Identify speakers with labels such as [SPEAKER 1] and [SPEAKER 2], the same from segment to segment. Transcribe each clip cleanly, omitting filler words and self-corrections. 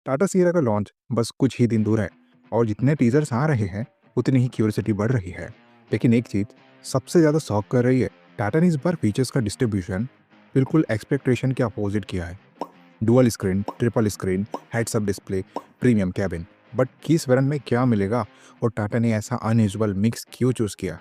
[SPEAKER 1] Tata Sierra का launch बस कुछ ही दिन दूर है और जितने टीजर्स आ रहे हैं उतनी ही क्यूरियोसिटी बढ़ रही है। लेकिन एक चीज़ सबसे ज़्यादा शॉक कर रही है, टाटा ने इस बार फीचर्स का डिस्ट्रीब्यूशन बिल्कुल एक्सपेक्टेशन के अपोजिट किया है। Dual screen, triple screen, heads up display, premium cabin, but किस वेरिएंट में क्या मिलेगा और टाटा ने ऐसा अनयूजुअल मिक्स क्यों चूज किया?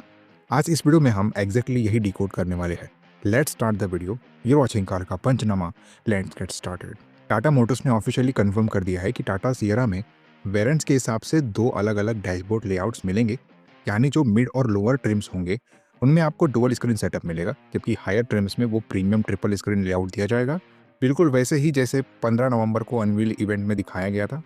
[SPEAKER 1] आज इस वीडियो में हम एग्जैक्टली यही डिकोड करने वाले हैं। Let's start the video. You're watching car का Panchnama. Let's get started. Tata motors ने ऑफिशियली कंफर्म कर दिया है कि टाटा सियरा में वेरिएंट्स के हिसाब से दो अलग अलग डैशबोर्ड लेआउट्स मिलेंगे। यानी जो मिड और लोअर ट्रिम्स होंगे उनमें आपको डुअल स्क्रीन सेटअप मिलेगा, जबकि हायर ट्रिम्स में वो प्रीमियम ट्रिपल स्क्रीन लेआउट दिया जाएगा, बिल्कुल वैसे ही जैसे 15 नवंबर को अनवील इवेंट में दिखाया गया था।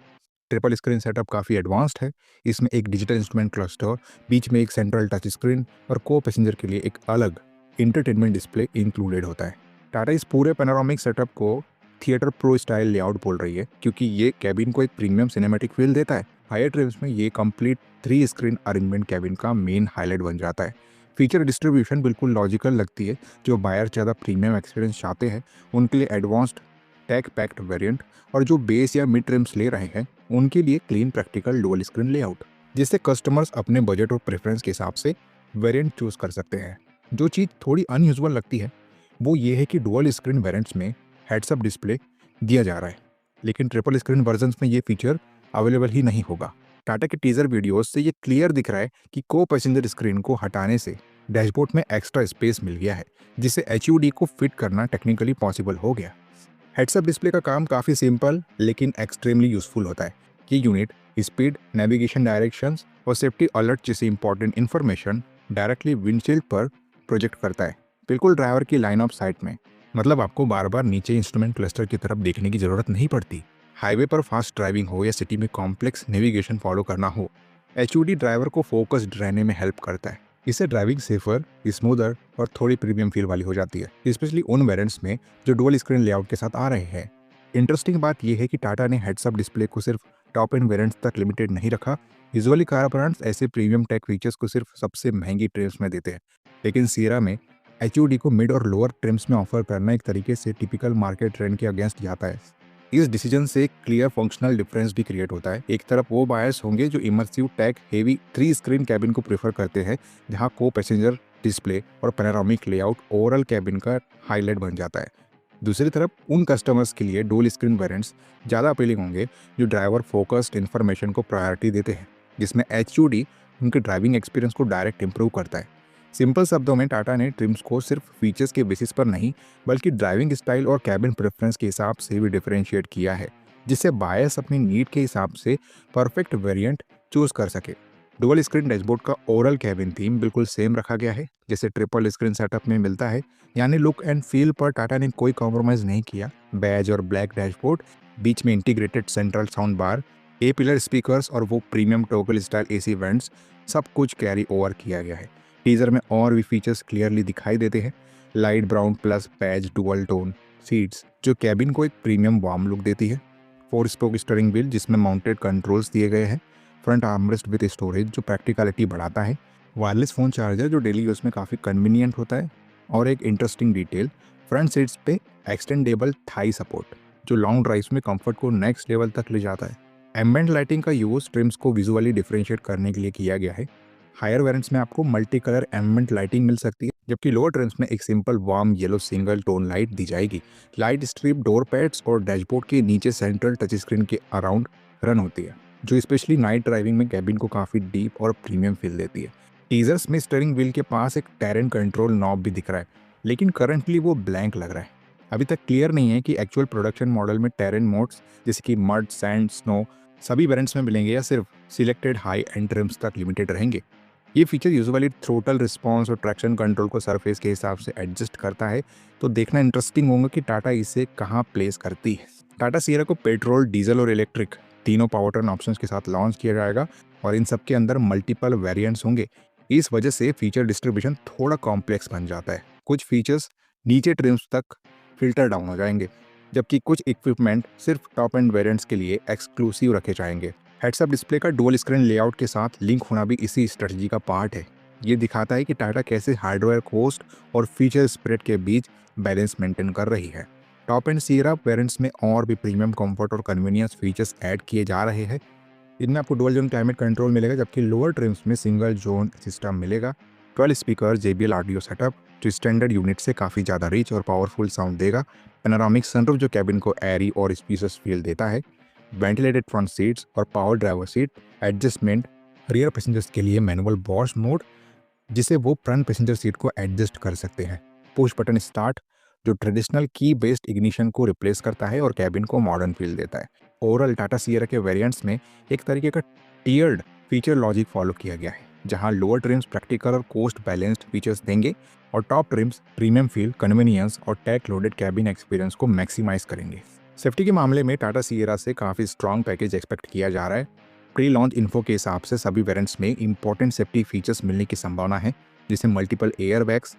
[SPEAKER 1] ट्रिपल स्क्रीन सेटअप काफ़ी एडवांस्ड है। इसमें एक डिजिटल इंस्ट्रूमेंट क्लस्टर, बीच में एक सेंट्रल टच स्क्रीन और को पैसेंजर के लिए एक अलग इंटरटेनमेंट डिस्प्ले इंक्लूडेड होता है। टाटा इस पूरे पैनोरामिक सेटअप को थिएटर प्रो स्टाइल लेआउट बोल रही है, क्योंकि ये कैबिन को एक प्रीमियम सिनेमैटिक फील देता है। हायर ट्रिम्स में ये कंप्लीट 3 स्क्रीन अरेंजमेंट कैबिन का मेन हाईलाइट बन जाता है। फीचर डिस्ट्रीब्यूशन बिल्कुल लॉजिकल लगती है। जो बायर ज़्यादा प्रीमियम एक्सपीरियंस चाहते हैं उनके लिए एडवांस्ड टेक पैक्ड वेरिएंट, और जो बेस या मिड ट्रिम्स ले रहे हैं उनके लिए clean practical dual screen layout, जिससे कस्टमर्स अपने बजट और प्रेफरेंस के हिसाब से वेरिएंट चूज कर सकते हैं। जो चीज़ थोड़ी अनयूजुअल लगती है वो ये है कि डुअल स्क्रीन वेरिएंट्स में हेड्सअप डिस्प्ले दिया जा रहा है, लेकिन ट्रिपल स्क्रीन वर्जन्स में ये फीचर अवेलेबल ही नहीं होगा। टाटा के टीजर वीडियोस से ये क्लियर दिख रहा है कि को पैसेंजर स्क्रीन को हटाने से डैशबोर्ड में एक्स्ट्रा स्पेस मिल गया है, जिससे HUD को फिट करना टेक्निकली पॉसिबल हो गया। हेड्सअप डिस्प्ले का काम काफ़ी सिंपल लेकिन एक्सट्रीमली यूजफुल होता है। ये यूनिट स्पीड, नेविगेशन डायरेक्शंस और सेफ्टी अलर्ट जैसी इंपॉर्टेंट इन्फॉर्मेशन डायरेक्टली विंडशील्ड पर प्रोजेक्ट करता है, बिल्कुल ड्राइवर की लाइन ऑफ साइट में। मतलब आपको बार बार नीचे इंस्ट्रूमेंट क्लस्टर की तरफ देखने की जरूरत नहीं पड़ती। हाईवे पर फास्ट ड्राइविंग हो या सिटी में कॉम्प्लेक्स नेविगेशन फॉलो करना हो, HUD ड्राइवर को फोकस्ड रहने में हेल्प करता है। इससे ड्राइविंग सेफर, स्मूदर और थोड़ी प्रीमियम फील वाली हो जाती है, स्पेशली उन वेरिएंट्स में जो डुअल स्क्रीन लेआउट के साथ आ रहे हैं। इंटरेस्टिंग बात यह है कि टाटा ने हेड्सअप डिस्प्ले को सिर्फ टॉप एंड वेरिएंट्स तक लिमिटेड नहीं रखा। यूजुअली कार ब्रांड्स ऐसे प्रीमियम टेक फीचर्स को सिर्फ सबसे महंगी ट्रिम्स में देते हैं, लेकिन सियरा में HUD को मिड और लोअर ट्रिम्स में ऑफर करना एक तरीके से टिपिकल मार्केट ट्रेंड के अगेंस्ट जाता है। इस डिसीजन से एक क्लियर फंक्शनल डिफरेंस भी क्रिएट होता है। एक तरफ वो बायर्स होंगे जो immersive tech heavy 3 screen cabin को प्रेफर करते हैं, जहां को पैसेंजर डिस्प्ले और पैनोरामिक लेआउट ओवरऑल कैबिन का हाईलाइट बन जाता है। दूसरी तरफ उन कस्टमर्स के लिए डुअल स्क्रीन वेरिएंट्स ज़्यादा अपीलिंग होंगे जो ड्राइवर फोकस्ड इन्फॉर्मेशन को प्रायोरिटी देते हैं, जिसमें HUD उनके ड्राइविंग एक्सपीरियंस को डायरेक्ट इंप्रूव करता है। सिंपल शब्दों में टाटा ने ट्रिम्स को सिर्फ फीचर्स के बेसिस पर नहीं, बल्कि ड्राइविंग स्टाइल और कैबिन प्रेफरेंस के हिसाब से भी डिफरेंशिएट किया है, जिससे बायर्स अपनी नीड के हिसाब से परफेक्ट वेरिएंट चूज कर सके। डुअल स्क्रीन डैशबोर्ड का ओवरऑल कैबिन थीम बिल्कुल सेम रखा गया है जैसे ट्रिपल स्क्रीन सेटअप में मिलता है, यानी लुक एंड फील पर टाटा ने कोई कॉम्प्रोमाइज नहीं किया। बैज और ब्लैक डैशबोर्ड, बीच में इंटीग्रेटेड सेंट्रल साउंड बार, ए पिलर स्पीकर्स और वो premium toggle style AC vents, सब कुछ कैरी ओवर किया गया है। टीजर में और भी फीचर्स क्लियरली दिखाई देते हैं। Light brown plus patch dual tone seats जो कैबिन को एक प्रीमियम वार्म लुक देती है। 4 स्पोक स्टीयरिंग व्हील जिसमें माउंटेड कंट्रोल्स दिए गए हैं। फ्रंट आर्मरेस्ट विद स्टोरेज जो प्रैक्टिकलिटी बढ़ाता है। वायरलेस फ़ोन चार्जर जो डेली यूज़ में काफ़ी कन्वीनियंट होता है। और एक इंटरेस्टिंग डिटेल, फ्रंट सीट्स पे एक्सटेंडेबल थाई सपोर्ट जो लॉन्ग ड्राइव्स में कंफर्ट को नेक्स्ट लेवल तक ले जाता है। एम्बिएंट लाइटिंग का यूज़ ट्रिम्स को विजुअली डिफरेंशिएट करने के लिए किया गया है। हायर वेरिएंट्स में आपको मल्टी कलर एम्बिएंट लाइटिंग मिल सकती है, जबकि लोअर ट्रिम्स में एक simple warm yellow single tone light दी जाएगी। लाइट स्ट्रिप डोर पैड्स और डैशबोर्ड के नीचे सेंट्रल टच स्क्रीन के अराउंड रन होती है, जो स्पेशली नाइट ड्राइविंग में कैबिन को काफ़ी डीप और प्रीमियम फील देती है। टीजर्स में स्टीयरिंग व्हील के पास एक टेरेन कंट्रोल नॉब भी दिख रहा है, लेकिन करंटली वो ब्लैंक लग रहा है। अभी तक क्लियर नहीं है कि एक्चुअल प्रोडक्शन मॉडल में टेरेन मोड्स जैसे कि मड, सैंड, स्नो सभी वेरिएंट्स में मिलेंगे या सिर्फ सिलेक्टेड हाई एंड ट्रिम्स तक लिमिटेड रहेंगे। ये फीचर यूजुअली थ्रोटल रिस्पॉन्स और ट्रैक्शन कंट्रोल को सरफेस के हिसाब से एडजस्ट करता है, तो देखना इंटरेस्टिंग होगा कि टाटा इसे कहाँ प्लेस करती है। टाटा सियरा को पेट्रोल, डीजल और इलेक्ट्रिक तीनों पावर ट्रेन ऑप्शंस के साथ लॉन्च किया जाएगा और इन सब के अंदर मल्टीपल वेरिएंट्स होंगे। इस वजह से फीचर डिस्ट्रीब्यूशन थोड़ा कॉम्प्लेक्स बन जाता है। कुछ फीचर्स नीचे ट्रिम्स तक फिल्टर डाउन हो जाएंगे, जबकि कुछ इक्विपमेंट सिर्फ टॉप एंड वेरिएंट्स के लिए एक्सक्लूसिव रखे जाएंगे। हेड्सअप डिस्प्ले का डुअल स्क्रीन लेआउट के साथ लिंक होना भी इसी स्ट्रेटजी का पार्ट है। ये दिखाता है कि टाटा कैसे हार्डवेयर कॉस्ट और फीचर स्प्रेड के बीच बैलेंस मेंटेन कर रही है। टॉप एंड सियरा वेरिएंट्स में और भी प्रीमियम कंफर्ट और कन्वीनियंस फीचर्स ऐड किए जा रहे हैं। इनमें आपको डुअल जोन क्लाइमेट कंट्रोल मिलेगा, जबकि लोअर ट्रिम्स में सिंगल जोन सिस्टम मिलेगा। 12 स्पीकर JBL ऑडियो सेटअप जो स्टैंडर्ड यूनिट से काफ़ी ज़्यादा रिच और पावरफुल साउंड देगा। पैनोरामिक सनरूफ जो कैबिन को एयरी और स्पेशियस फील देता है। वेंटिलेटेड फ्रंट सीट्स और power driver seat adjustment. Rear passengers के लिए मैनुअल बॉश मोड जिसे वो फ्रंट पैसेंजर सीट को एडजस्ट कर सकते हैं। पुश बटन स्टार्ट जो ट्रेडिशनल की बेस्ड इग्निशन को रिप्लेस करता है और कैबिन को मॉडर्न फील देता है। ओवरऑल टाटा सियरा के वेरिएंट्स में एक तरीके का टियर्ड फीचर लॉजिक फॉलो किया गया है, जहां लोअर ट्रिम्स प्रैक्टिकल और कोस्ट बैलेंस्ड फीचर्स देंगे और top TRIMS premium feel, convenience और टेक लोडेड कैबिन एक्सपीरियंस को मैक्सिमाइज करेंगे। सेफ्टी के मामले में टाटा सियरा से काफ़ी स्ट्रॉन्ग पैकेज एक्सपेक्ट किया जा रहा है। प्री लॉन्च इन्फो के हिसाब से सभी वेरिएंट्स में इंपॉर्टेंट सेफ्टी फीचर्स मिलने की संभावना है, जिसे multiple air bags,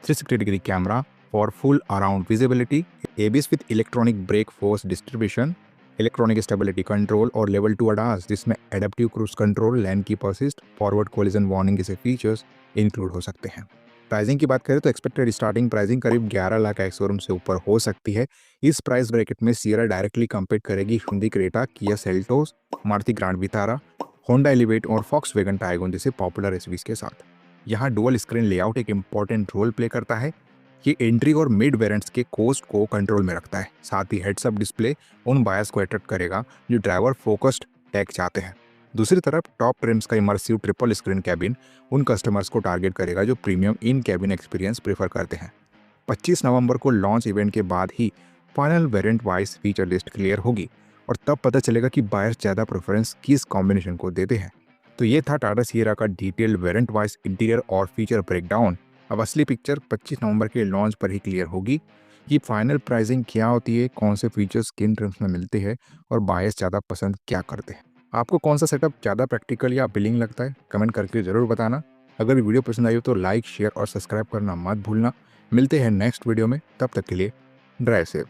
[SPEAKER 1] 360 degree camera for full around visibility, ABS with electronic brake force distribution, electronic stability control और लेवल 2 ADAS जिसमें adaptive cruise control, lane keep assist, forward collision warning जैसे features include हो सकते हैं। Pricing की बात करें तो एक्सपेक्टेड स्टार्टिंग प्राइसिंग करीब 11 लाख एक्स शोरूम से ऊपर हो सकती है। इस प्राइस ब्रैकेट में सियरा डायरेक्टली कम्पीट करेगी Hindi Creta, Kia Seltos, Maruti grand Vitara, Honda elevate और फॉक्सवैगन टाइगन जैसे पॉपुलर एसयूवीज के साथ। यहाँ डुअल स्क्रीन लेआउट एक इंपॉर्टेंट रोल प्ले करता है। ये एंट्री और मिड वेरिएंट्स के कॉस्ट को कंट्रोल में रखता है। साथ ही हेड्सअप डिस्प्ले उन बायर्स को अट्रैक्ट करेगा जो ड्राइवर फोकस्ड टेक चाहते हैं। दूसरी तरफ टॉप ट्रिम्स का इमर्सिव ट्रिपल स्क्रीन कैबिन उन कस्टमर्स को टारगेट करेगा जो premium in cabin experience prefer करते हैं। 25 नवंबर को लॉन्च इवेंट के बाद ही final variant wise feature list clear होगी और तब पता चलेगा कि बायर्स ज़्यादा प्रेफरेंस किस कॉम्बिनेशन को देते हैं। तो ये था टाटा सियरा का डिटेल्ड वेरिएंट वाइज इंटीरियर और फीचर ब्रेकडाउन। अब असली पिक्चर 25 नवंबर के लॉन्च पर ही क्लियर होगी कि फाइनल प्राइसिंग क्या होती है, कौन से फीचर्स किन ट्रिम्स में मिलते हैं और बायर्स ज़्यादा पसंद क्या करते हैं। आपको कौन सा सेटअप ज़्यादा प्रैक्टिकल या अपीलिंग लगता है, कमेंट करके ज़रूर बताना। अगर वीडियो पसंद आई हो तो लाइक, शेयर और सब्सक्राइब करना मत भूलना। मिलते हैं नेक्स्ट वीडियो में, तब तक के लिए ड्राइव सेफ।